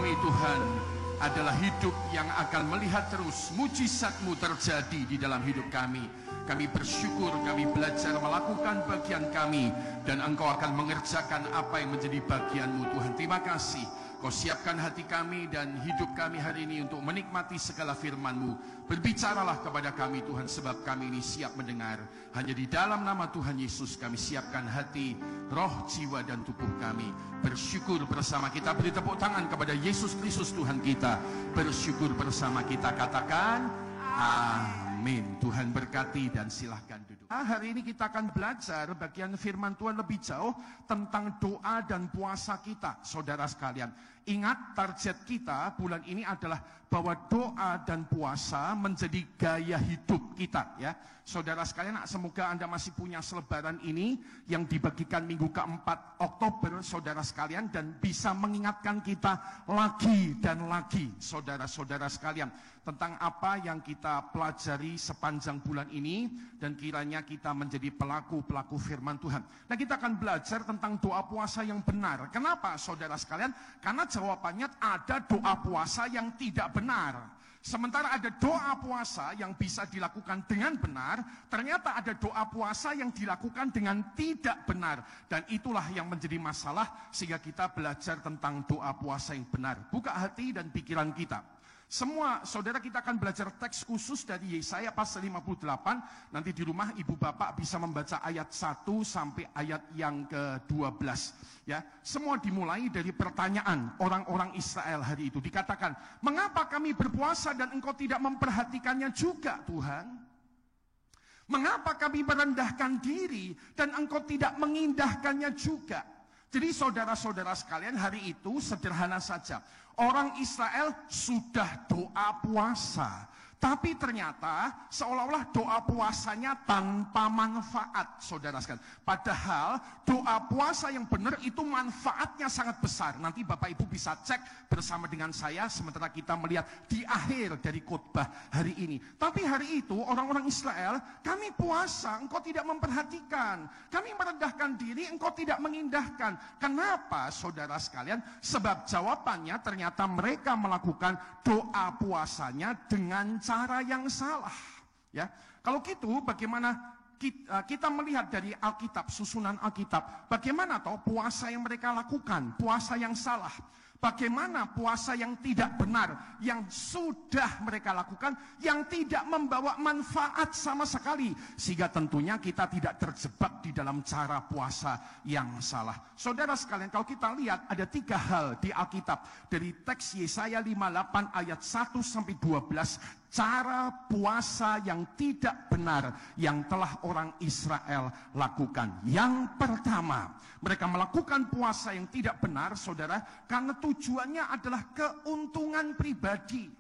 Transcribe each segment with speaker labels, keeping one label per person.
Speaker 1: kami Tuhan adalah hidup yang akan melihat terus mujizat-Mu terjadi di dalam hidup kami. Kami bersyukur kami belajar melakukan bagian kami, dan Engkau akan mengerjakan apa yang menjadi bagian-Mu Tuhan. Terima kasih. Kau siapkan hati kami dan hidup kami hari ini untuk menikmati segala firman-Mu. Berbicaralah kepada kami Tuhan, sebab kami ini siap mendengar. Hanya di dalam nama Tuhan Yesus kami siapkan hati, roh, jiwa, dan tubuh kami. Bersyukur bersama kita, beri tepuk tangan kepada Yesus Kristus Tuhan kita. Bersyukur bersama kita, katakan amin. Tuhan berkati dan silahkan duduk. Hari ini kita akan belajar bagian firman Tuhan lebih jauh tentang doa dan puasa kita, saudara sekalian. Ingat, target kita bulan ini adalah bahwa doa dan puasa menjadi gaya hidup kita, ya. Saudara sekalian, semoga Anda masih punya selebaran ini yang dibagikan minggu ke-4 Oktober, saudara sekalian, dan bisa mengingatkan kita lagi dan lagi, saudara-saudara sekalian, tentang apa yang kita pelajari sepanjang bulan ini, dan kiranya kita menjadi pelaku-pelaku firman Tuhan. Nah, kita akan belajar tentang doa puasa yang benar. Kenapa, saudara sekalian? Karena jawabannya ada doa puasa yang tidak benar. Sementara ada doa puasa yang bisa dilakukan dengan benar, ternyata ada doa puasa yang dilakukan dengan tidak benar. Dan itulah yang menjadi masalah, sehingga kita belajar tentang doa puasa yang benar. Buka hati dan pikiran kita. Semua saudara, kita akan belajar teks khusus dari Yesaya pasal 58. Nanti di rumah ibu bapak bisa membaca ayat 1 sampai ayat yang ke-12. Ya, semua dimulai dari pertanyaan orang-orang Israel hari itu. Dikatakan, mengapa kami berpuasa dan engkau tidak memperhatikannya juga, Tuhan? Mengapa kami merendahkan diri dan engkau tidak mengindahkannya juga? Jadi saudara-saudara sekalian, hari itu sederhana saja. Orang Israel sudah doa puasa, tapi ternyata seolah-olah doa puasanya tanpa manfaat, saudara sekalian. Padahal doa puasa yang benar itu manfaatnya sangat besar. Nanti Bapak Ibu bisa cek bersama dengan saya sementara kita melihat di akhir dari khotbah hari ini. Tapi hari itu orang-orang Israel, kami puasa, engkau tidak memperhatikan. Kami merendahkan diri, engkau tidak mengindahkan. Kenapa, saudara sekalian? Sebab jawabannya ternyata mereka melakukan doa puasanya dengan cara yang salah. Ya, kalau gitu bagaimana kita melihat dari Alkitab, susunan Alkitab, bagaimana toh puasa yang mereka lakukan, puasa yang salah? Bagaimana puasa yang tidak benar, yang sudah mereka lakukan, yang tidak membawa manfaat sama sekali, sehingga tentunya kita tidak terjebak di dalam cara puasa yang salah. Saudara sekalian, kalau kita lihat ada 3 hal di Alkitab, dari teks Yesaya 58 ayat 1 sampai 12, cara puasa yang tidak benar yang telah orang Israel lakukan. Yang pertama, mereka melakukan puasa yang tidak benar, saudara, karena tujuannya adalah keuntungan pribadi.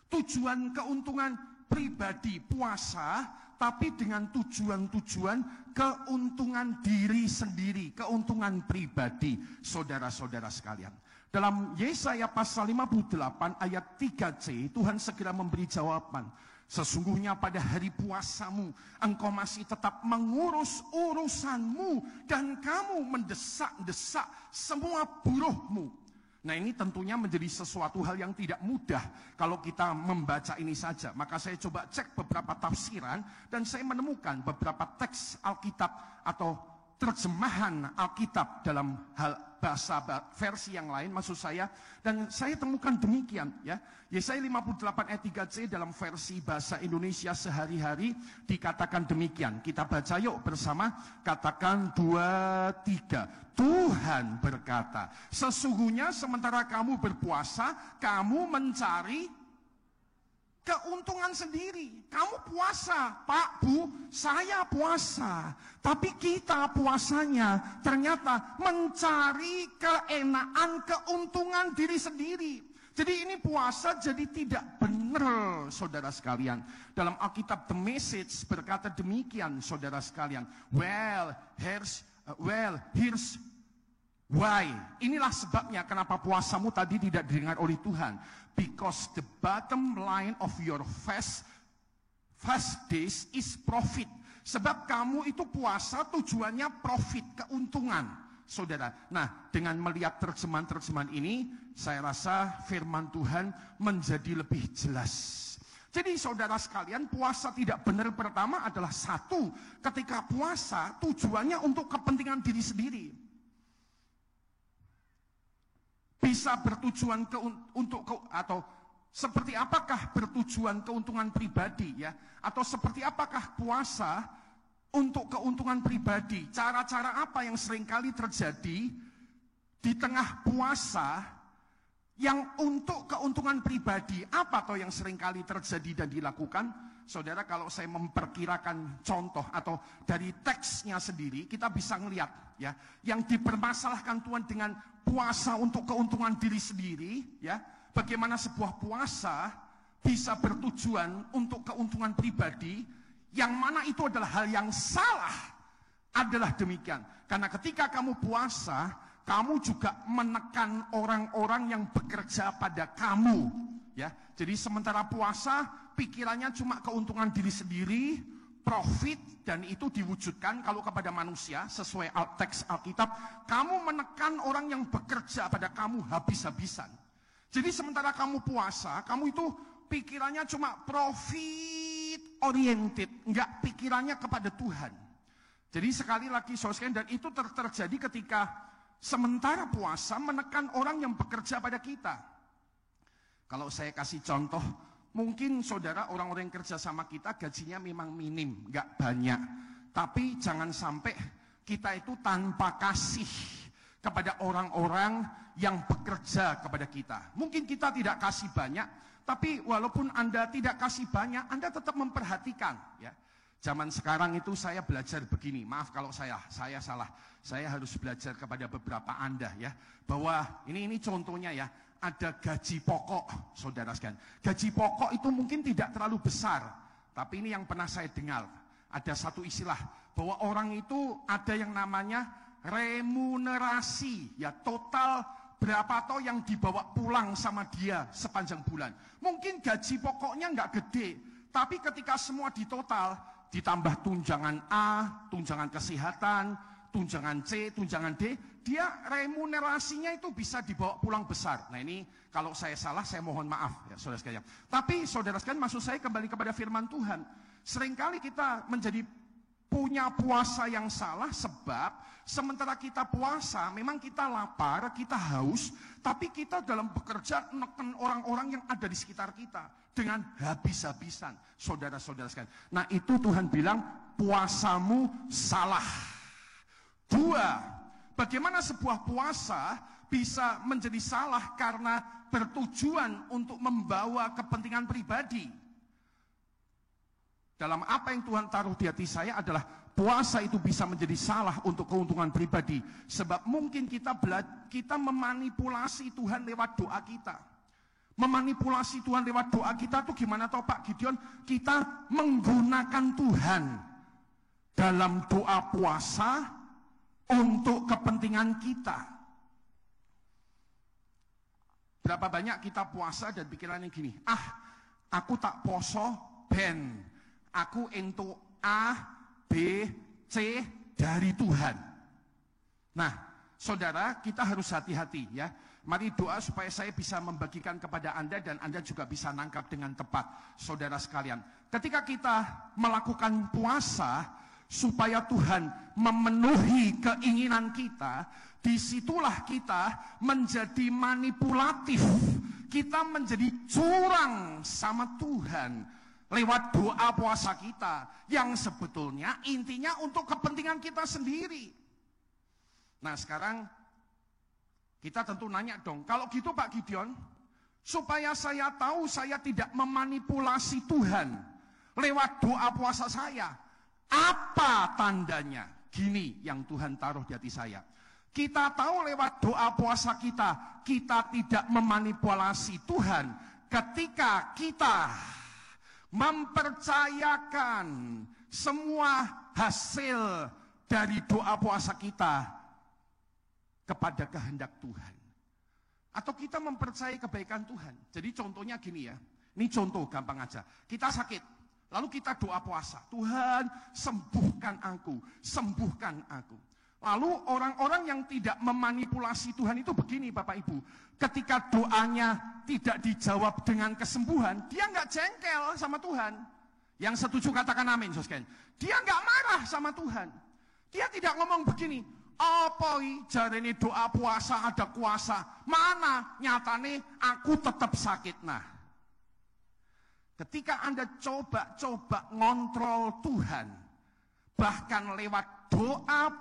Speaker 1: Tujuan keuntungan pribadi puasa, tapi dengan tujuan-tujuan keuntungan diri sendiri, keuntungan pribadi, saudara-saudara sekalian. Dalam Yesaya pasal 58 ayat 3c, Tuhan segera memberi jawaban. Sesungguhnya pada hari puasamu, engkau masih tetap mengurus urusanmu, dan kamu mendesak-desak semua buruhmu. Nah, ini tentunya menjadi sesuatu hal yang tidak mudah kalau kita membaca ini saja. Maka saya coba cek beberapa tafsiran, dan saya menemukan beberapa teks Alkitab atau terjemahan Alkitab dalam hal bahasa versi yang lain, maksud saya, dan saya temukan demikian, ya. Yesaya 58 ayat 3c dalam versi bahasa Indonesia sehari-hari dikatakan demikian. Kita baca yuk bersama, katakan 2, 3. Tuhan berkata, sesungguhnya sementara kamu berpuasa, kamu mencari keuntungan sendiri. Kamu puasa, Pak, Bu, saya puasa. Tapi kita puasanya ternyata mencari keenaan, keuntungan diri sendiri. Jadi ini puasa jadi tidak benar, saudara sekalian. Dalam Alkitab The Message berkata demikian, saudara sekalian. Well, here's why? Inilah sebabnya kenapa puasamu tadi tidak didengar oleh Tuhan. Because the bottom line of your fast days is profit. Sebab kamu itu puasa tujuannya profit, keuntungan. saudara. Nah, dengan melihat terjemahan-terjemahan ini, saya rasa firman Tuhan menjadi lebih jelas. Jadi saudara sekalian, puasa tidak benar pertama adalah satu, ketika puasa tujuannya untuk kepentingan diri sendiri. Bisa bertujuan atau seperti apakah bertujuan keuntungan pribadi ya? Atau seperti apakah puasa untuk keuntungan pribadi? Cara-cara apa yang seringkali terjadi di tengah puasa yang untuk keuntungan pribadi? Apa toh yang seringkali terjadi dan dilakukan? Saudara, kalau saya memperkirakan contoh atau dari teksnya sendiri, kita bisa melihat ya, yang dipermasalahkan Tuhan dengan puasa untuk keuntungan diri sendiri, ya, bagaimana sebuah puasa bisa bertujuan untuk keuntungan pribadi, yang mana itu adalah hal yang salah, adalah demikian. Karena ketika kamu puasa, kamu juga menekan orang-orang yang bekerja pada kamu, ya. Jadi sementara puasa, pikirannya cuma keuntungan diri sendiri, profit, dan itu diwujudkan kalau kepada manusia sesuai teks Alkitab, kamu menekan orang yang bekerja pada kamu habis-habisan. Jadi sementara kamu puasa, kamu itu pikirannya cuma profit oriented, enggak pikirannya kepada Tuhan. Jadi sekali lagi saudara, dan itu terjadi ketika sementara puasa menekan orang yang bekerja pada kita. Kalau saya kasih contoh, mungkin saudara, orang-orang yang kerja sama kita gajinya memang minim, nggak banyak. Tapi jangan sampai kita itu tanpa kasih kepada orang-orang yang bekerja kepada kita. Mungkin kita tidak kasih banyak, tapi walaupun Anda tidak kasih banyak, Anda tetap memperhatikan. Ya. Zaman sekarang itu saya belajar begini, maaf kalau saya salah. Saya harus belajar kepada beberapa Anda ya, bahwa ini contohnya ya, ada gaji pokok, saudara sekalian. Gaji pokok itu mungkin tidak terlalu besar, tapi ini yang pernah saya dengar. Ada satu istilah, bahwa orang itu ada yang namanya remunerasi, ya, total berapa toh yang dibawa pulang sama dia sepanjang bulan. Mungkin gaji pokoknya nggak gede, tapi ketika semua ditotal, ditambah tunjangan A, tunjangan kesehatan, tunjangan C, tunjangan D, dia remunerasinya itu bisa dibawa pulang besar. Nah ini kalau saya salah, saya mohon maaf ya saudara sekalian. Tapi saudara sekalian, maksud saya kembali kepada firman Tuhan. Seringkali kita menjadi punya puasa yang salah, sebab sementara kita puasa, memang kita lapar, kita haus, tapi kita dalam bekerja neken orang-orang yang ada di sekitar kita dengan habis-habisan, saudara-saudara sekalian. Nah itu Tuhan bilang, puasamu salah. Dua, bagaimana sebuah puasa bisa menjadi salah karena bertujuan untuk membawa kepentingan pribadi. Dalam apa yang Tuhan taruh di hati saya adalah puasa itu bisa menjadi salah untuk keuntungan pribadi. Sebab mungkin kita memanipulasi Tuhan lewat doa kita. Memanipulasi Tuhan lewat doa kita itu gimana toh Pak Gideon? Kita menggunakan Tuhan dalam doa puasa untuk kepentingan kita. Berapa banyak kita puasa dan pikirannya gini, aku tak poso ben, aku entuk A, B, C dari Tuhan. Nah, saudara, kita harus hati-hati ya. Mari doa supaya saya bisa membagikan kepada Anda dan Anda juga bisa nangkap dengan tepat, saudara sekalian. Ketika kita melakukan puasa supaya Tuhan memenuhi keinginan kita, disitulah kita menjadi manipulatif. Kita menjadi curang sama Tuhan lewat doa puasa kita, yang sebetulnya intinya untuk kepentingan kita sendiri. Nah sekarang kita tentu nanya dong, kalau gitu Pak Gideon, supaya saya tahu saya tidak memanipulasi Tuhan lewat doa puasa saya, apa tandanya? Gini yang Tuhan taruh di hati saya. Kita tahu lewat doa puasa kita, kita tidak memanipulasi Tuhan ketika kita mempercayakan semua hasil dari doa puasa kita kepada kehendak Tuhan. Atau kita mempercayai kebaikan Tuhan. Jadi contohnya gini ya, ini contoh gampang aja. Kita sakit, lalu kita doa puasa, Tuhan sembuhkan aku, sembuhkan aku. Lalu orang-orang yang tidak memanipulasi Tuhan itu begini Bapak Ibu. Ketika doanya tidak dijawab dengan kesembuhan, dia nggak jengkel sama Tuhan. Yang setuju katakan amin, saudara. Dia nggak marah sama Tuhan. Dia tidak ngomong begini, apa jarene doa puasa ada kuasa. Mana nyatane aku tetap sakit. Nah, ketika Anda coba ngontrol Tuhan, bahkan lewat doa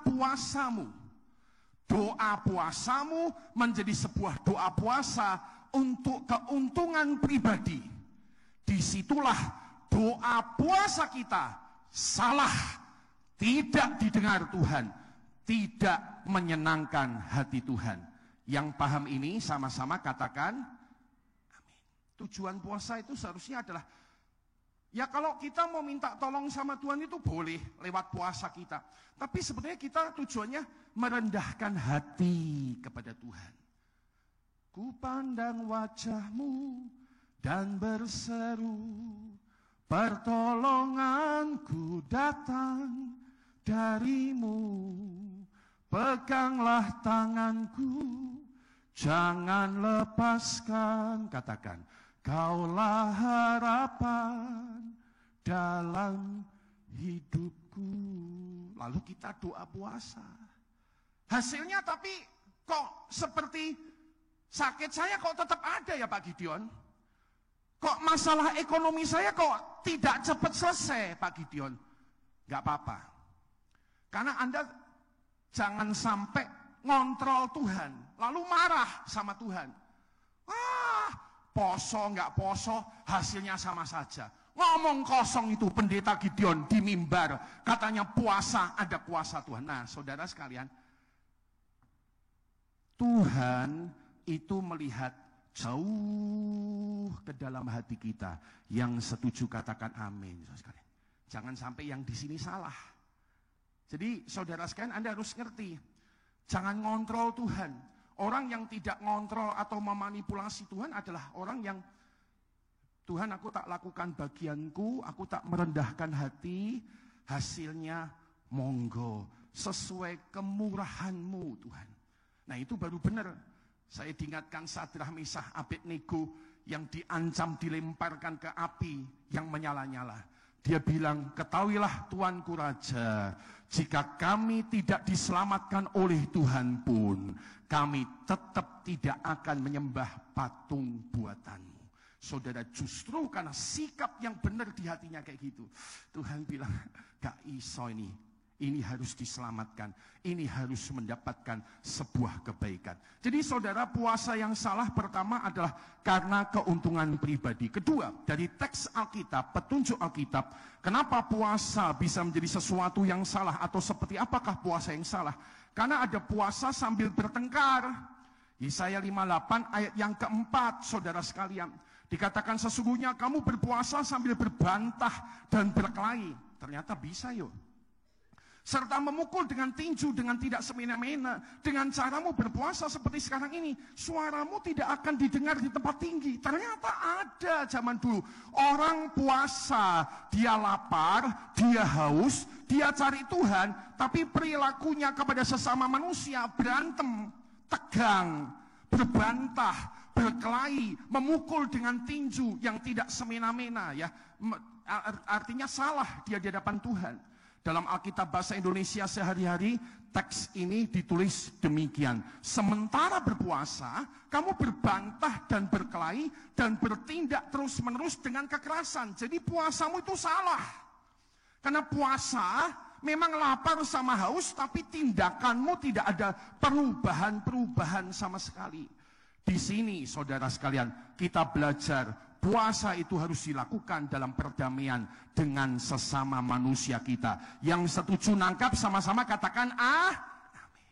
Speaker 1: puasamu menjadi sebuah doa puasa untuk keuntungan pribadi. Disitulah doa puasa kita salah, tidak didengar Tuhan, tidak menyenangkan hati Tuhan. Yang paham ini sama-sama katakan amin. Tujuan puasa itu seharusnya adalah, ya kalau kita mau minta tolong sama Tuhan itu boleh lewat puasa kita. Tapi sebetulnya kita tujuannya merendahkan hati kepada Tuhan. Ku pandang wajahmu dan berseru, pertolonganku datang darimu. Peganglah tanganku, jangan lepaskan. Katakan, kaulah harapan dalam hidupku. Lalu kita doa puasa. Hasilnya tapi kok seperti sakit saya kok tetap ada ya Pak Gideon? Kok masalah ekonomi saya kok tidak cepat selesai Pak Gideon? Gak apa-apa. Karena Anda jangan sampai ngontrol Tuhan, lalu marah sama Tuhan. Poso nggak poso, hasilnya sama saja. Ngomong kosong itu pendeta Gideon di mimbar, katanya puasa ada kuasa Tuhan. Nah, saudara sekalian, Tuhan itu melihat jauh ke dalam hati kita. Yang setuju katakan amin, saudara sekalian. Jangan sampai yang di sini salah. Jadi saudara sekalian, Anda harus ngerti, jangan ngontrol Tuhan. Orang yang tidak ngontrol atau memanipulasi Tuhan adalah orang yang, Tuhan aku tak lakukan bagianku, aku tak merendahkan hati, hasilnya monggo, sesuai kemurahan-Mu Tuhan. Nah itu baru benar. Saya diingatkan Sadrah, Mesah, Abednego yang diancam dilemparkan ke api yang menyala-nyala. Dia bilang, ketahuilah Tuanku Raja, jika kami tidak diselamatkan oleh Tuhan pun, kami tetap tidak akan menyembah patung buatanmu. Saudara, justru karena sikap yang benar di hatinya kayak gitu, Tuhan bilang, gak iso ini harus diselamatkan, ini harus mendapatkan sebuah kebaikan. Jadi saudara, puasa yang salah pertama adalah karena keuntungan pribadi. Kedua, dari teks Alkitab, petunjuk Alkitab, kenapa puasa bisa menjadi sesuatu yang salah, atau seperti apakah puasa yang salah? Karena ada puasa sambil bertengkar. Yesaya 58 ayat yang keempat, saudara sekalian, dikatakan sesungguhnya kamu berpuasa sambil berbantah dan berkelahi. Ternyata bisa yuk. Serta memukul dengan tinju, dengan tidak semena-mena. Dengan caramu berpuasa seperti sekarang ini, suaramu tidak akan didengar di tempat tinggi. Ternyata ada zaman dulu. Orang puasa, dia lapar, dia haus, dia cari Tuhan, tapi perilakunya kepada sesama manusia berantem, tegang, berbantah, berkelahi, memukul dengan tinju yang tidak semena-mena. Ya, artinya salah dia di hadapan Tuhan. Dalam Alkitab bahasa Indonesia sehari-hari, teks ini ditulis demikian. Sementara berpuasa, kamu berbantah dan berkelahi dan bertindak terus-menerus dengan kekerasan. Jadi puasamu itu salah. Karena puasa memang lapar sama haus, tapi tindakanmu tidak ada perubahan-perubahan sama sekali. Di sini, saudara sekalian, kita belajar puasa itu harus dilakukan dalam perdamaian dengan sesama manusia kita. Yang setuju nangkap sama-sama katakan amin.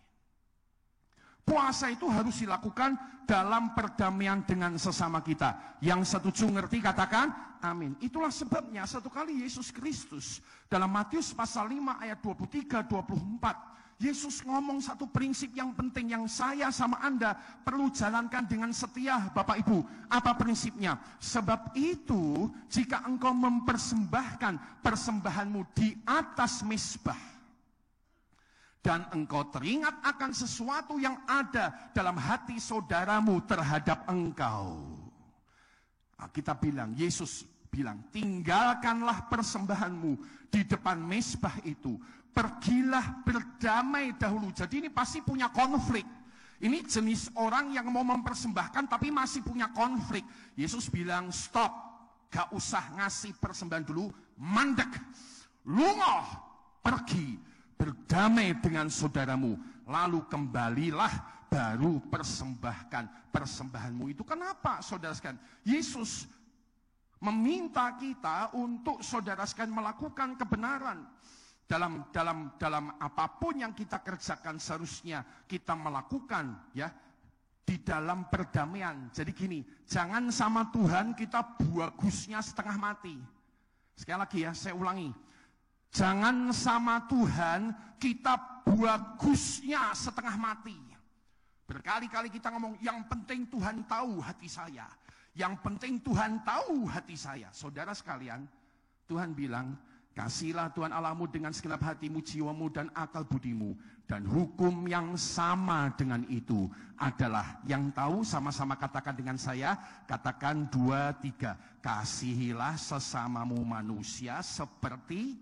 Speaker 1: Puasa itu harus dilakukan dalam perdamaian dengan sesama kita. Yang setuju ngerti katakan amin. Itulah sebabnya satu kali Yesus Kristus dalam Matius pasal 5 ayat 23-24, Yesus ngomong satu prinsip yang penting yang saya sama Anda perlu jalankan dengan setia, Bapak Ibu. Apa prinsipnya? Sebab itu, jika engkau mempersembahkan persembahanmu di atas mezbah, dan engkau teringat akan sesuatu yang ada dalam hati saudaramu terhadap engkau. Kita bilang, Yesus bilang, tinggalkanlah persembahanmu di depan mezbah itu. Pergilah berdamai dahulu. Jadi ini pasti punya konflik. Ini jenis orang yang mau mempersembahkan tapi masih punya konflik. Yesus bilang, stop. Gak usah ngasih persembahan dulu. Mandek. Lungoh. Pergi. Berdamai dengan saudaramu. Lalu kembalilah baru persembahkan persembahanmu itu. Kenapa saudara sekalian? Yesus meminta kita untuk saudara sekalian melakukan kebenaran. Dalam apapun yang kita kerjakan seharusnya kita melakukan ya di dalam perdamaian. Jadi gini, jangan sama Tuhan kita bagusnya setengah mati. Sekali lagi ya, saya ulangi. Jangan sama Tuhan kita bagusnya setengah mati. Berkali-kali kita ngomong, yang penting Tuhan tahu hati saya. Yang penting Tuhan tahu hati saya. Saudara sekalian, Tuhan bilang, kasihlah Tuhan Allahmu dengan segenap hatimu, jiwamu, dan akal budimu. Dan hukum yang sama dengan itu adalah yang tahu, sama-sama katakan dengan saya. Katakan 2, 3. Kasihilah sesamamu manusia seperti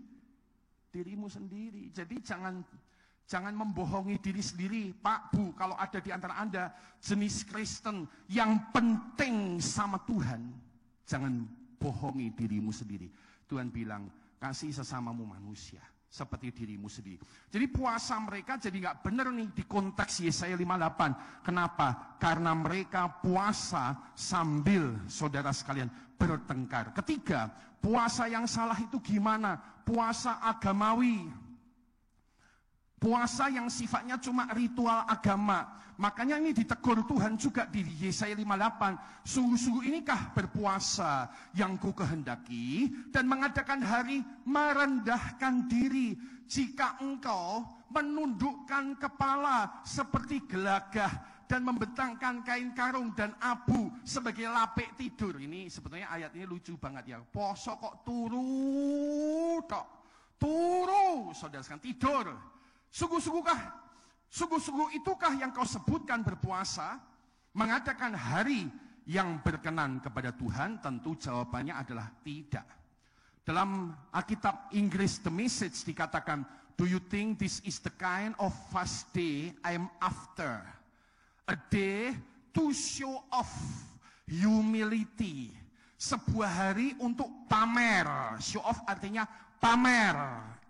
Speaker 1: dirimu sendiri. Jadi jangan membohongi diri sendiri. Pak, Bu, kalau ada di antara Anda jenis Kristen yang penting sama Tuhan, jangan bohongi dirimu sendiri. Tuhan bilang, kasih sesamamu manusia seperti dirimu sendiri. Jadi puasa mereka jadi nggak benar nih di konteks Yesaya 58. Kenapa? Karena mereka puasa sambil saudara sekalian bertengkar. Ketiga, puasa yang salah itu gimana? Puasa agamawi. Puasa yang sifatnya cuma ritual agama. Makanya ini ditegur Tuhan juga di Yesaya 58. Sungguh-sungguh inikah berpuasa yang ku kehendaki dan mengadakan hari merendahkan diri. Jika engkau menundukkan kepala seperti gelagah dan membentangkan kain karung dan abu sebagai lapik tidur. Ini sebetulnya ayat ini lucu banget ya. Poso kok turu tok. Turu, saudara sekalian, tidur. Sungguh-sungguh itukah yang kau sebutkan berpuasa? Mengadakan hari yang berkenan kepada Tuhan? Tentu jawabannya adalah tidak. Dalam Alkitab Inggris The Message dikatakan, do you think this is the kind of fast day I am after? A day to show off humility. Sebuah hari untuk pamer. Show off artinya pamer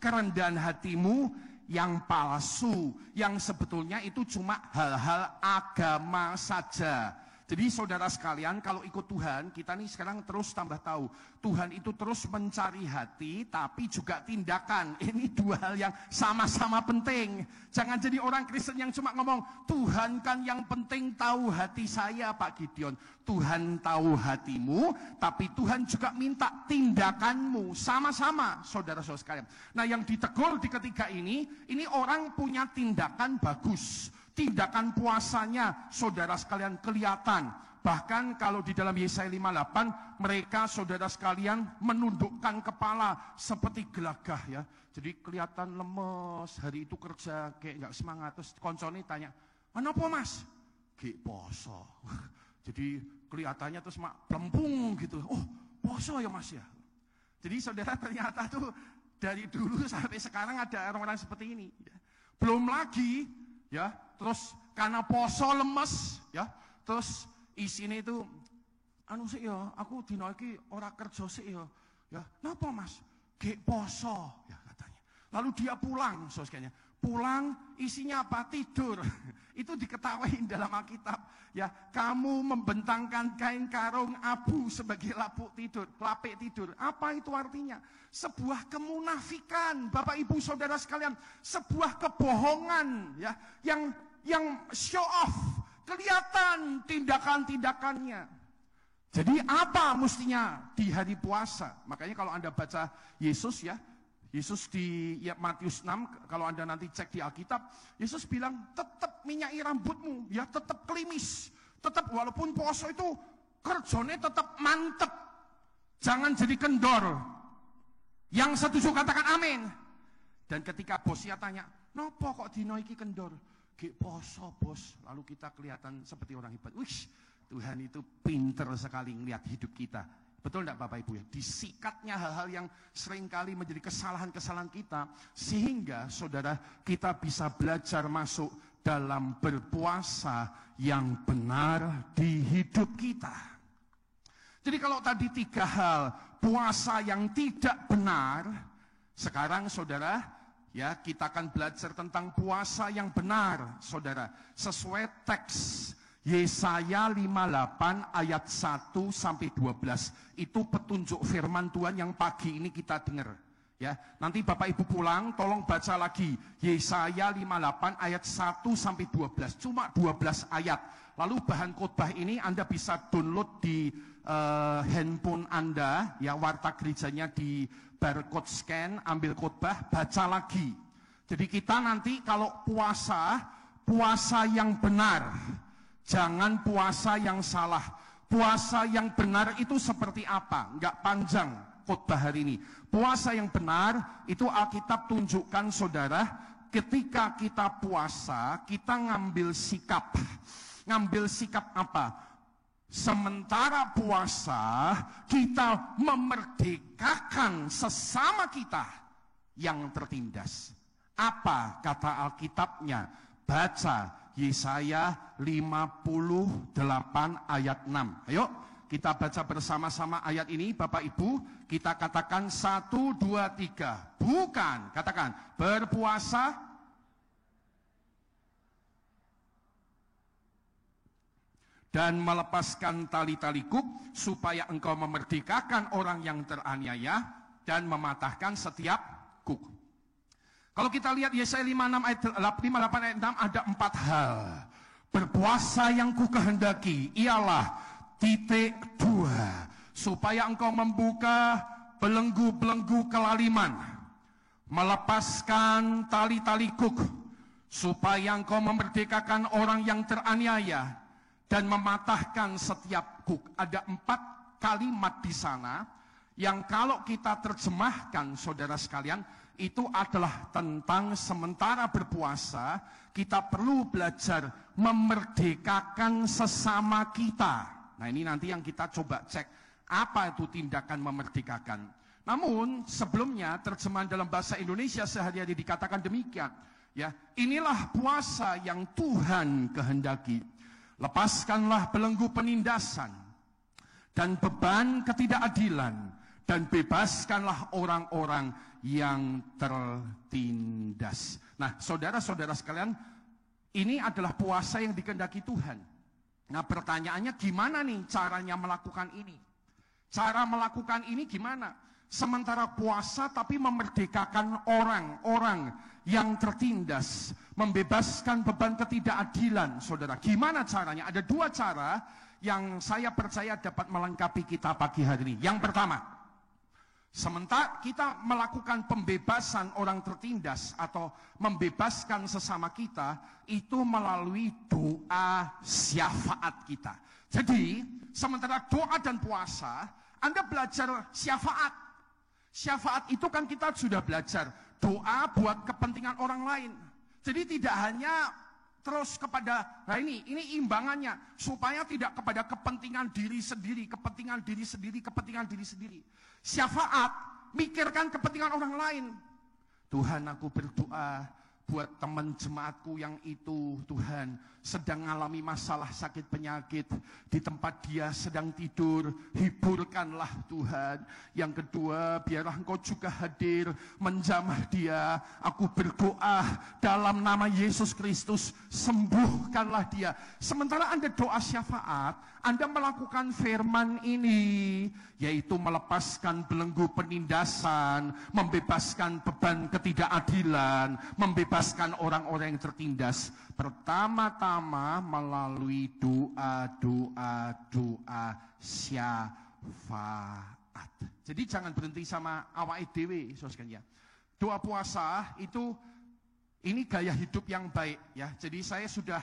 Speaker 1: kerendahan hatimu yang palsu, yang sebetulnya itu cuma hal-hal agama saja. Jadi saudara sekalian, kalau ikut Tuhan, kita nih sekarang terus tambah tahu, Tuhan itu terus mencari hati, tapi juga tindakan. Ini dua hal yang sama-sama penting. Jangan jadi orang Kristen yang cuma ngomong, Tuhan kan yang penting tahu hati saya, Pak Gideon. Tuhan tahu hatimu, tapi Tuhan juga minta tindakanmu. Sama-sama, saudara-saudara sekalian. Nah, yang ditegur di ketiga ini orang punya tindakan bagus. Tindakan puasanya, saudara sekalian, kelihatan. Bahkan kalau di dalam Yesaya 58, mereka, saudara sekalian, menundukkan kepala seperti gelagah ya. Jadi kelihatan lemes, hari itu kerja kayak nggak semangat. Terus koncone tanya, kenapa mas? Kayak poso. Jadi kelihatannya terus mak pelempung gitu. Oh, poso ya mas ya. Jadi saudara ternyata tuh dari dulu sampai sekarang ada orang-orang seperti ini. Belum lagi ya, terus karena poso lemes ya, terus isine itu anu sih ya, aku dina iki ora kerja sih ya. Ya, napa Mas? Gek poso ya katanya. Lalu dia pulang, saudara. Pulang isinya apa? Tidur. Itu diketawain dalam Alkitab. Ya, kamu membentangkan kain karung abu sebagai lapik tidur. Apa itu artinya? Sebuah kemunafikan, Bapak Ibu Saudara sekalian, sebuah kebohongan ya, yang show off, kelihatan tindakan-tindakannya. Jadi apa mestinya di hari puasa? Makanya kalau Anda baca Yesus di Matius 6, kalau Anda nanti cek di Alkitab, Yesus bilang tetap minyaki rambutmu, ya tetap klimis, tetap walaupun puasa itu kerjanya tetap mantep, jangan jadi kendor. Yang setuju katakan amin. Dan ketika bosnya tanya, Nopo kok dino iki kendor? Gek poso, Bos. Lalu kita kelihatan seperti orang hebat. Wih, Tuhan itu pinter sekali ngelihat hidup kita. Betul enggak Bapak Ibu ya? Disikatnya hal-hal yang seringkali menjadi kesalahan-kesalahan kita. Sehingga saudara kita bisa belajar masuk dalam berpuasa yang benar di hidup kita. Jadi kalau tadi 3 hal puasa yang tidak benar, sekarang saudara ya kita akan belajar tentang puasa yang benar, saudara. Sesuai teks Yesaya 58 ayat 1 sampai 12. Itu petunjuk firman Tuhan yang pagi ini kita dengar. Ya, nanti Bapak Ibu pulang tolong baca lagi Yesaya 58 ayat 1 sampai 12. Cuma 12 ayat. Lalu bahan khotbah ini Anda bisa download di handphone Anda, ya, warta gerejanya di barcode scan, ambil khotbah, baca lagi. Jadi kita nanti kalau puasa yang benar, jangan puasa yang salah. Puasa yang benar itu seperti apa? Enggak panjang khotbah hari ini. Puasa yang benar itu Alkitab tunjukkan saudara, ketika kita puasa, kita ngambil sikap. Ngambil sikap apa? Sementara puasa, kita memerdekakan sesama kita yang tertindas. Apa kata Alkitabnya? Baca Yesaya 58 ayat 6. Ayo kita baca bersama-sama ayat ini Bapak Ibu. Kita katakan 1, 2, 3. Bukan, katakan berpuasa dan melepaskan tali-tali kuk, supaya engkau memerdekakan orang yang teraniaya dan mematahkan setiap kuk. Kalau kita lihat Yesaya 58 ayat 6 ada 4 hal. Berpuasa yang ku kehendaki ialah titik 2. Supaya engkau membuka belenggu-belenggu kelaliman. Melepaskan tali-tali kuk. Supaya engkau memerdekakan orang yang teraniaya dan mematahkan setiap kuk. Ada 4 kalimat di sana yang kalau kita terjemahkan saudara sekalian, itu adalah tentang sementara berpuasa, kita perlu belajar memerdekakan sesama kita. Nah ini nanti yang kita coba cek, apa itu tindakan memerdekakan. Namun sebelumnya terjemahan dalam bahasa Indonesia sehari-hari dikatakan demikian. Ya, inilah puasa yang Tuhan kehendaki. Lepaskanlah belenggu penindasan dan beban ketidakadilan, dan bebaskanlah orang-orang yang tertindas. Nah, saudara-saudara sekalian, ini adalah puasa yang dikehendaki Tuhan. Nah, pertanyaannya gimana nih caranya melakukan ini? Cara melakukan ini gimana? Sementara puasa tapi memerdekakan orang-orang yang tertindas, membebaskan beban ketidakadilan, saudara. Gimana caranya? Ada 2 cara yang saya percaya dapat melengkapi kita pagi hari ini. Yang pertama, sementara kita melakukan pembebasan orang tertindas atau membebaskan sesama kita, itu melalui doa syafaat kita. Jadi, sementara doa dan puasa, Anda belajar syafaat. Syafaat itu kan kita sudah belajar. Doa buat kepentingan orang lain. Jadi tidak hanya terus kepada, nah ini imbangannya. Supaya tidak kepada kepentingan diri sendiri, kepentingan diri sendiri, kepentingan diri sendiri. Syafaat, mikirkan kepentingan orang lain. Tuhan, aku berdoa buat teman jemaatku yang itu, Tuhan, sedang mengalami masalah sakit penyakit, di tempat dia sedang tidur, hiburkanlah Tuhan. Yang kedua, biarlah Engkau juga hadir, menjamah dia. Aku berdoa dalam nama Yesus Kristus, sembuhkanlah dia. Sementara Anda doa syafaat, Anda melakukan firman ini, yaitu melepaskan belenggu penindasan, membebaskan beban ketidakadilan, membebaskan orang-orang yang tertindas. Pertama-tama melalui doa syafaat. Jadi jangan berhenti sama awake dhewe, saudara. Doa puasa itu ini gaya hidup yang baik, ya. Jadi saya sudah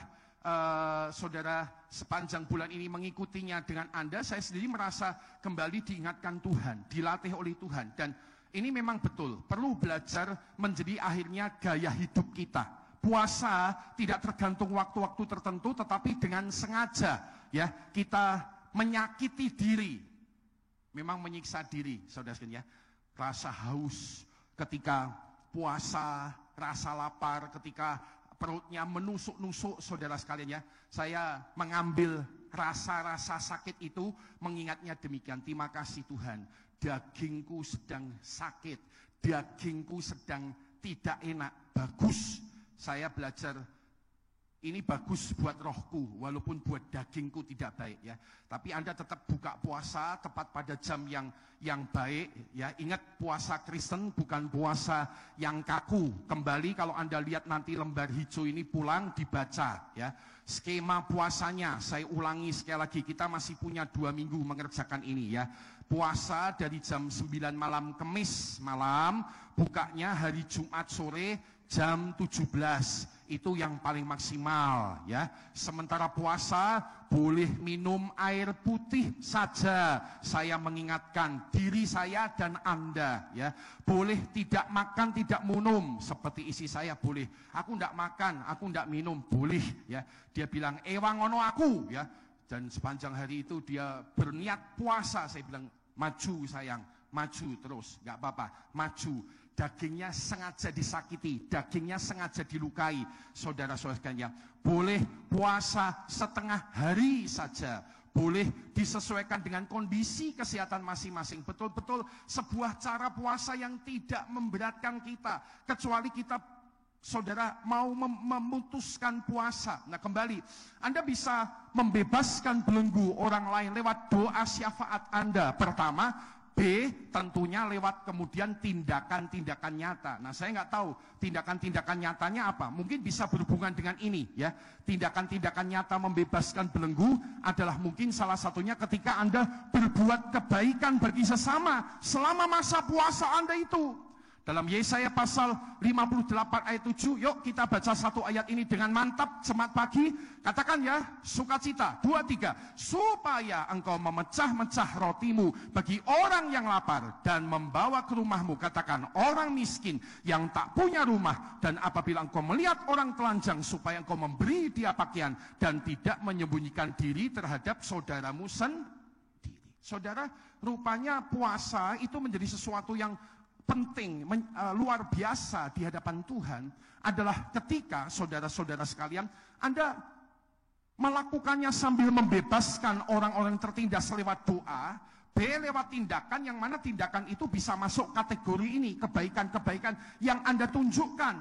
Speaker 1: saudara sepanjang bulan ini mengikutinya dengan Anda, saya sendiri merasa kembali diingatkan Tuhan, dilatih oleh Tuhan. Dan Ini memang betul, perlu belajar menjadi akhirnya gaya hidup kita. Puasa tidak tergantung waktu-waktu tertentu, tetapi dengan sengaja ya kita menyakiti diri. Memang menyiksa diri, saudara sekalian ya. Rasa haus ketika puasa, rasa lapar ketika perutnya menusuk-nusuk, saudara sekalian ya. Saya mengambil rasa-rasa sakit itu, mengingatnya demikian. Terima kasih Tuhan, dagingku sedang sakit, dagingku sedang tidak enak. Bagus, saya belajar ini bagus buat rohku, walaupun buat dagingku tidak baik ya. Tapi Anda tetap buka puasa tepat pada jam yang baik ya. Ingat, puasa Kristen bukan puasa yang kaku. Kembali kalau Anda lihat nanti lembar hijau ini pulang dibaca ya. Skema puasanya saya ulangi sekali lagi, kita masih punya 2 minggu mengerjakan ini ya. Puasa dari jam 9 malam Kamis malam, bukanya hari Jumat sore jam 17. Itu yang paling maksimal ya. Sementara puasa boleh minum air putih saja. Saya mengingatkan diri saya dan Anda ya. Boleh tidak makan, tidak minum. Seperti isi saya boleh. Aku tidak makan, aku tidak minum, boleh ya. Dia bilang ewang ono aku ya. Dan sepanjang hari itu dia berniat puasa. Saya bilang maju sayang, maju terus, nggak apa-apa, maju. Dagingnya sengaja disakiti, dagingnya sengaja dilukai, saudara-saudara sekalian. Boleh puasa setengah hari saja, boleh disesuaikan dengan kondisi kesehatan masing-masing. Betul-betul sebuah cara puasa yang tidak memberatkan kita, kecuali kita, saudara, mau memutuskan puasa. Nah kembali, Anda bisa membebaskan belenggu orang lain lewat doa syafaat Anda. Pertama, B, tentunya lewat kemudian tindakan-tindakan nyata. Nah saya nggak tahu tindakan-tindakan nyatanya apa. Mungkin bisa berhubungan dengan ini ya. Tindakan-tindakan nyata membebaskan belenggu adalah mungkin salah satunya ketika Anda berbuat kebaikan bagi sesama selama masa puasa Anda itu. Dalam Yesaya pasal 58 ayat 7, yuk kita baca satu ayat ini dengan mantap jemaat pagi. Katakan ya, sukacita, 2, 3. Supaya engkau memecah-mecah rotimu bagi orang yang lapar dan membawa ke rumahmu, katakan, orang miskin yang tak punya rumah. Dan apabila engkau melihat orang telanjang, supaya engkau memberi dia pakaian dan tidak menyembunyikan diri terhadap saudaramu sendiri. Saudara, rupanya puasa itu menjadi sesuatu yang penting, luar biasa di hadapan Tuhan adalah ketika saudara-saudara sekalian Anda melakukannya sambil membebaskan orang-orang tertindas lewat doa, B, lewat tindakan yang mana tindakan itu bisa masuk kategori ini, kebaikan-kebaikan yang Anda tunjukkan.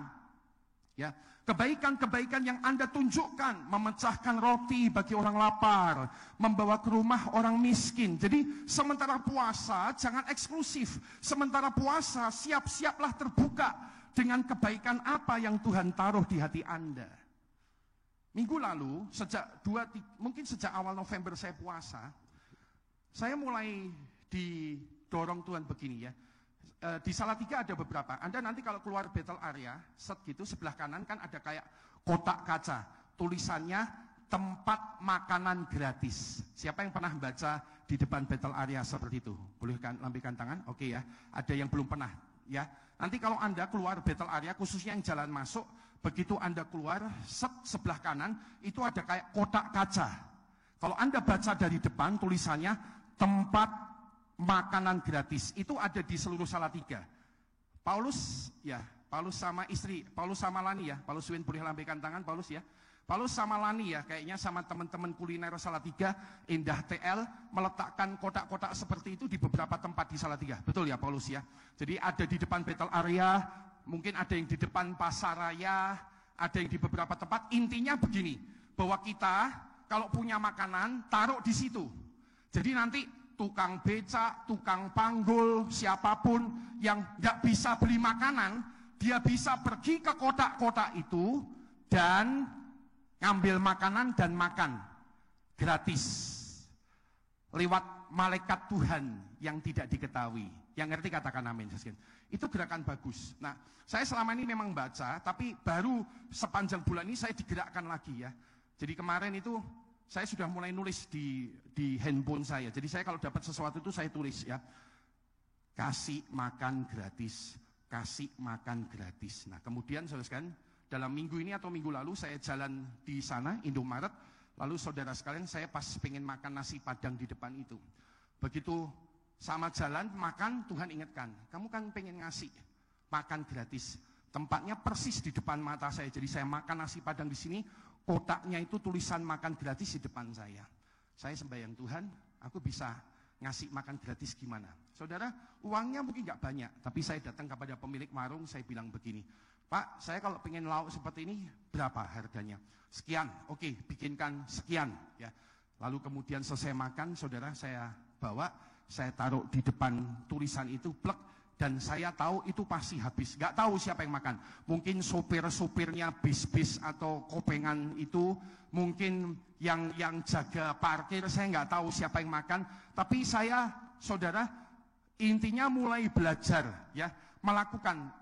Speaker 1: Ya, kebaikan-kebaikan yang Anda tunjukkan, memecahkan roti bagi orang lapar, membawa ke rumah orang miskin. Jadi sementara puasa jangan eksklusif. Sementara puasa siap-siaplah terbuka dengan kebaikan apa yang Tuhan taruh di hati Anda. Minggu lalu, mungkin sejak awal November saya puasa, saya mulai didorong Tuhan begini ya. Di Salatiga ada beberapa. Anda nanti kalau keluar battle area, set gitu, sebelah kanan kan ada kayak kotak kaca. Tulisannya tempat makanan gratis. Siapa yang pernah baca di depan battle area seperti itu? Boleh kan lambaikan tangan? Oke ya. Ada yang belum pernah ya. Nanti kalau Anda keluar battle area, khususnya yang jalan masuk, begitu Anda keluar, set sebelah kanan itu ada kayak kotak kaca. Kalau Anda baca dari depan, tulisannya tempat makanan gratis. Itu ada di seluruh Salatiga. Paulus sama istri, Paulus sama Lani ya. Paulus Win boleh lambaikan tangan, Paulus ya. Paulus sama Lani ya, kayaknya sama teman-teman kuliner Salatiga, Indah TL, meletakkan kotak-kotak seperti itu di beberapa tempat di Salatiga. Betul ya Paulus ya. Jadi ada di depan battle area, mungkin ada yang di depan pasaraya, ada yang di beberapa tempat. Intinya begini, bahwa kita kalau punya makanan, taruh di situ. Jadi nanti tukang becak, tukang panggul, siapapun yang nggak bisa beli makanan, dia bisa pergi ke kotak-kotak itu dan ngambil makanan dan makan gratis lewat malaikat Tuhan yang tidak diketahui. Yang ngerti katakan amin. Itu gerakan bagus. Nah, saya selama ini memang baca, tapi baru sepanjang bulan ini saya digerakkan lagi ya. Jadi kemarin itu saya sudah mulai nulis di handphone saya. Jadi saya kalau dapat sesuatu itu saya tulis ya. Kasih makan gratis, kasih makan gratis. Nah, kemudian saudara sekalian, dalam minggu ini atau minggu lalu saya jalan di sana, Indomaret. Lalu saudara sekalian, saya pas pengen makan nasi padang di depan itu. Begitu sama jalan, makan, Tuhan ingatkan, kamu kan pengen ngasih makan gratis. Tempatnya persis di depan mata saya. Jadi saya makan nasi padang di sini, kotaknya itu tulisan makan gratis di depan saya. Saya sembahyang, Tuhan, aku bisa ngasih makan gratis gimana? Saudara, uangnya mungkin nggak banyak, tapi saya datang kepada pemilik warung, saya bilang begini, Pak, saya kalau pengen lauk seperti ini, berapa harganya? Sekian, oke, bikinkan sekian. Ya. Lalu kemudian selesai makan, saudara, saya bawa, saya taruh di depan tulisan itu, plek, dan saya tahu itu pasti habis. Nggak tahu siapa yang makan. Mungkin sopir-sopirnya bis-bis atau kopengan itu, mungkin yang jaga parkir, saya nggak tahu siapa yang makan. Tapi saya, saudara, intinya mulai belajar, ya, melakukan.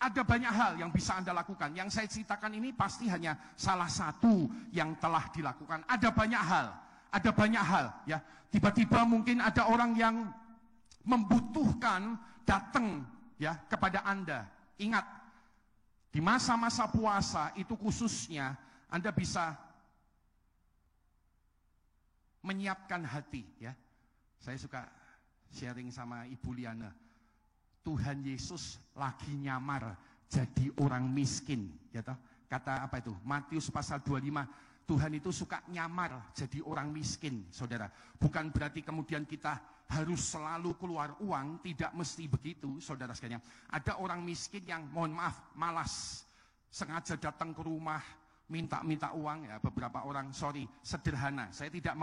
Speaker 1: Ada banyak hal yang bisa Anda lakukan. Yang saya ceritakan ini pasti hanya salah satu yang telah dilakukan. Ada banyak hal, ya. Tiba-tiba mungkin ada orang yang membutuhkan datang, ya, kepada Anda. Ingat, di masa-masa puasa itu khususnya Anda bisa menyiapkan hati, ya. Saya suka sharing sama Ibu Liana. Tuhan Yesus lagi nyamar jadi orang miskin, ya toh? Kata apa itu? Matius pasal 25. Tuhan itu suka nyamar jadi orang miskin, saudara. Bukan berarti kemudian kita harus selalu keluar uang, tidak mesti begitu, saudara sekalian. Ada orang miskin yang, mohon maaf, malas, sengaja datang ke rumah, minta uang, ya. Beberapa orang, sederhana. Saya tidak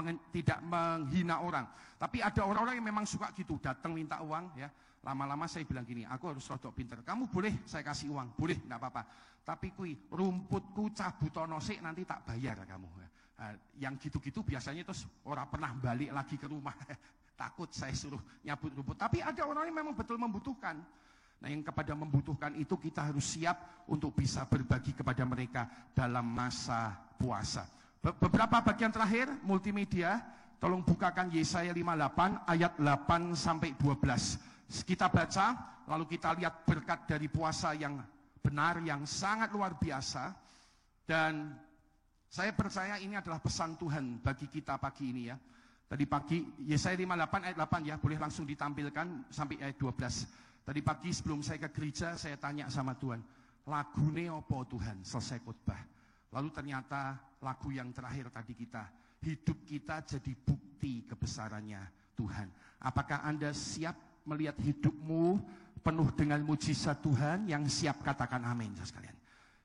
Speaker 1: menghina orang, tapi ada orang-orang yang memang suka gitu, datang minta uang, ya. Lama-lama saya bilang gini, aku harus rodok pinter. Kamu boleh saya kasih uang, boleh, enggak apa-apa. Tapi rumputku cabutono sik, nanti tak bayar kamu. Yang gitu-gitu biasanya terus orang pernah balik lagi ke rumah. Takut saya suruh nyabut rumput. Tapi ada orang yang memang betul membutuhkan. Nah, yang kepada membutuhkan itu kita harus siap untuk bisa berbagi kepada mereka dalam masa puasa. Beberapa bagian terakhir, multimedia, tolong bukakan Yesaya 58 ayat 8 sampai 12. Kita baca, lalu kita lihat berkat dari puasa yang benar, yang sangat luar biasa. Dan saya percaya ini adalah pesan Tuhan bagi kita pagi ini, ya. Tadi pagi, Yesaya 58 ayat 8, ya, boleh langsung ditampilkan sampai ayat 12. Tadi pagi sebelum saya ke gereja, saya tanya sama Tuhan, lagune opo Tuhan, selesai khotbah. Lalu ternyata lagu yang terakhir tadi kita, hidup kita jadi bukti kebesarannya Tuhan. Apakah Anda siap melihat hidupmu penuh dengan mujizat Tuhan? Yang siap katakan amin, sekalian.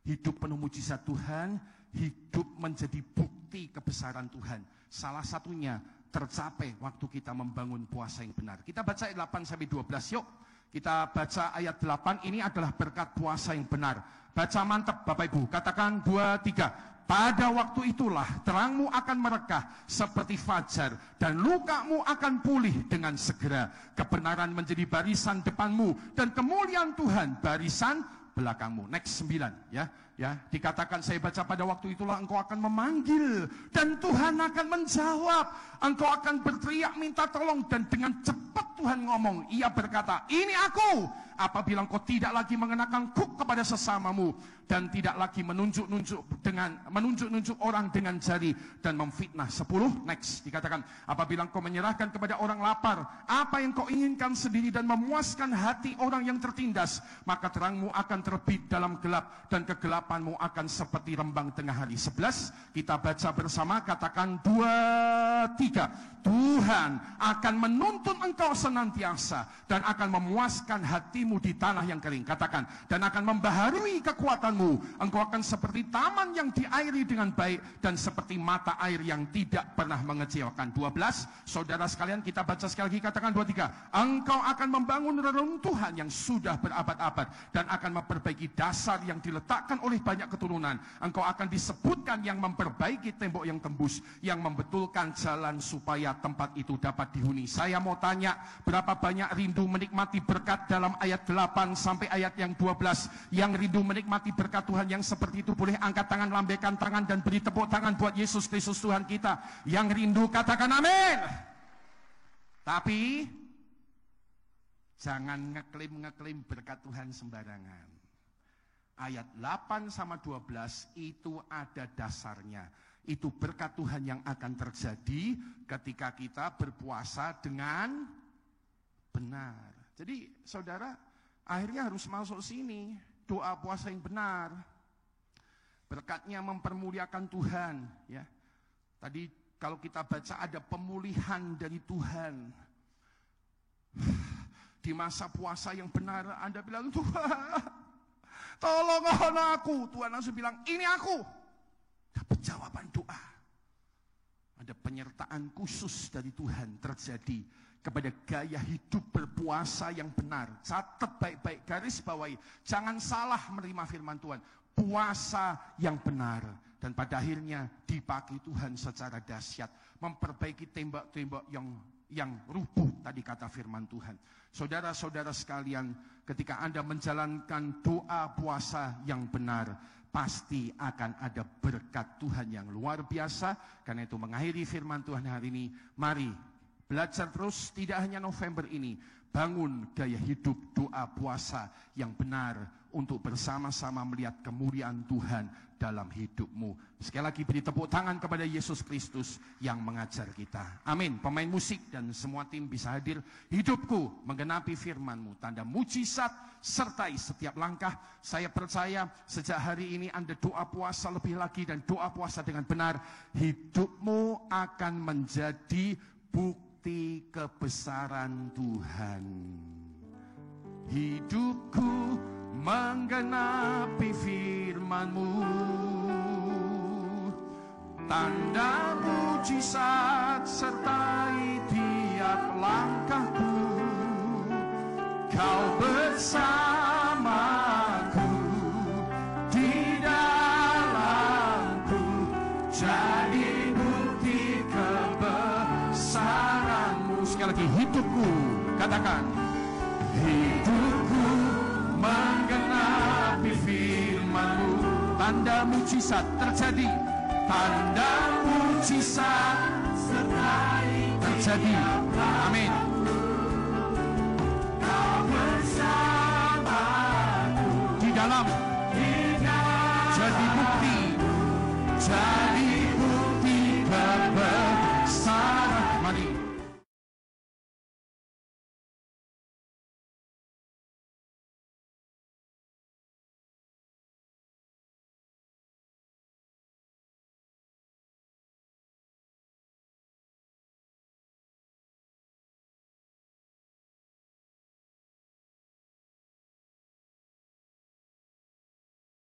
Speaker 1: Hidup penuh mujizat Tuhan, hidup menjadi bukti kebesaran Tuhan. Salah satunya tercapai waktu kita membangun puasa yang benar. Kita baca ayat 8 sampai 12, yuk. Kita baca ayat 8, ini adalah berkat puasa yang benar. Baca mantap Bapak Ibu, katakan 2, 3. Pada waktu itulah terangmu akan merekah seperti fajar dan lukamu akan pulih dengan segera. Kebenaran menjadi barisan depanmu dan kemuliaan Tuhan barisan belakangmu. Next 9, ya. Dikatakan saya baca pada waktu itulah engkau akan memanggil dan Tuhan akan menjawab. Engkau akan berteriak minta tolong dan dengan cepat Tuhan ngomong. Ia berkata, ini aku. Apabila engkau tidak lagi mengenakan kuk kepada sesamamu dan tidak lagi menunjuk-nunjuk orang dengan jari dan memfitnah. 10, next, dikatakan apabila engkau menyerahkan kepada orang lapar apa yang kau inginkan sendiri dan memuaskan hati orang yang tertindas, maka terangmu akan terbit dalam gelap dan kegelapanmu akan seperti rembang tengah hari. 11, kita baca bersama, katakan 2, 3. Tuhan akan menuntun engkau senantiasa dan akan memuaskan hatimu di tanah yang kering. Katakan, dan akan membaharui kekuatanmu. Engkau akan seperti taman yang diairi dengan baik dan seperti mata air yang tidak pernah mengecewakan. 12, saudara sekalian, kita baca sekali lagi, katakan 2, 3. Engkau akan membangun reruntuhan yang sudah berabad-abad dan akan memperbaiki dasar yang diletakkan oleh banyak keturunan. Engkau akan disebutkan yang memperbaiki tembok yang tembus, yang membetulkan jalan supaya tempat itu dapat dihuni. Saya mau tanya, berapa banyak rindu menikmati berkat dalam ayat 8 sampai ayat yang 12? Yang rindu menikmati berkat Tuhan yang seperti itu boleh angkat tangan, lambaikan tangan dan beri tepuk tangan buat Yesus Kristus Tuhan kita. Yang rindu katakan amin. Tapi Jangan ngeklaim berkat Tuhan sembarangan. Ayat 8 sama 12 itu ada dasarnya. Itu berkat Tuhan yang akan terjadi ketika kita berpuasa dengan benar. Jadi saudara akhirnya harus masuk sini. Doa puasa yang benar. Berkatnya mempermuliakan Tuhan. Ya. Tadi kalau kita baca ada pemulihan dari Tuhan. Di masa puasa yang benar Anda bilang, Tuhan tolong aku. Tuhan langsung bilang, ini aku. Dapat jawaban doa. Ada penyertaan khusus dari Tuhan terjadi kepada gaya hidup berpuasa yang benar. Catat baik-baik, garis bawahi. Jangan salah menerima firman Tuhan. Puasa yang benar. Dan pada akhirnya dipakai Tuhan secara dahsyat. Memperbaiki tembok-tembok yang rubuh tadi kata firman Tuhan. Saudara-saudara sekalian, ketika Anda menjalankan doa puasa yang benar, pasti akan ada berkat Tuhan yang luar biasa. Karena itu mengakhiri firman Tuhan hari ini, mari belajar terus, tidak hanya November ini, bangun gaya hidup doa puasa yang benar untuk bersama-sama melihat kemuliaan Tuhan dalam hidupmu. Sekali lagi beri tepuk tangan kepada Yesus Kristus yang mengajar kita. Amin. Pemain musik dan semua tim bisa hadir. Hidupku menggenapi firman-Mu, tanda mujizat sertai setiap langkah. Saya percaya sejak hari ini Anda doa puasa lebih lagi dan doa puasa dengan benar, hidupmu akan menjadi bukti kebesaran Tuhan. Hidupku menggenapi firman-Mu, tanda mujizat sertai tiap langkahku. Kau bersamaku di dalamku, jadi bukti kebesaran-Mu. Sekali lagi, hidupku, katakan, hidupku menggenapi firman-Mu, tanda mujizat terjadi, tanda mujizat terjadi. Amin. Kau bersamaku di dalam, jadi bukti.